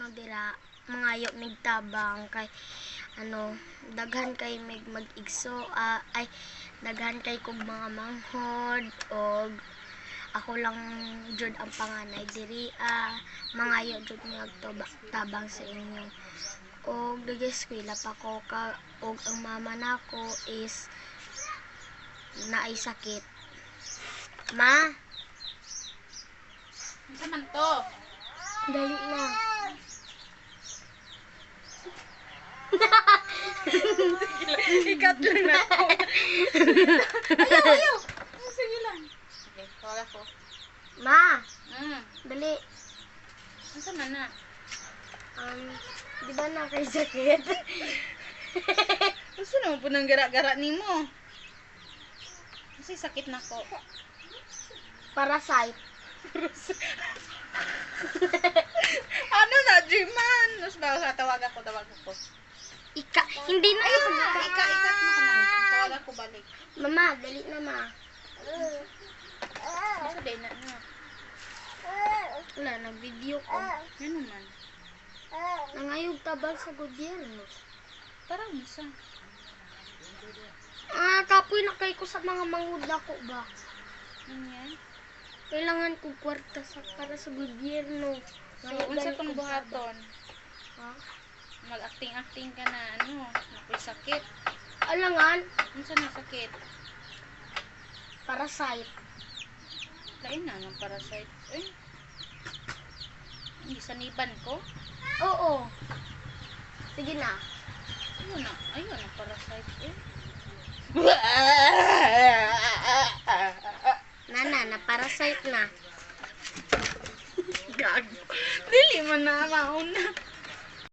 ano dira mangayo migtabang kay ano daghan kay mag-igso ay daghan kay kog mga manghod og ako lang jud ang panganay diri mangayo jud nga tabang sa inyo og nag-eskwela pa ko og ang mama nako is naay sakit. Ma, Unsa man to? dali na. Ikat lang na ako. Ayaw. Sige lang. Okay, wala ko. Ma, dali. Unsa man na? Di ba na kay sakit? Gusto naman po ng gara-gara nimo. Kasi sakit na ko. Parasite. Ano na, Jiman? Mas ba tawag ako. Hindi na yung Ikat mo ka man. Tawag ako balik. Mama, dali na ma. Gusto din na. Wala, nag-video ko. Ano man? Nangayog tabang sa gobyerno. Parang misa. Kapoy na kay ko sa mga manguda ko ba? Ano yan? Kailangan ko kwarta para sa gobyerno. So, unsa tong buhaton? Ha? Mag-acting-acting ka na, nakoy sakit. Alangan, Unsa na sakit? parasite. Lain na ng parasite. Hindi saniban ko. Oo. Sige na. Ayun ang parasite. Na parasite na. Gago. Dili man na mauna.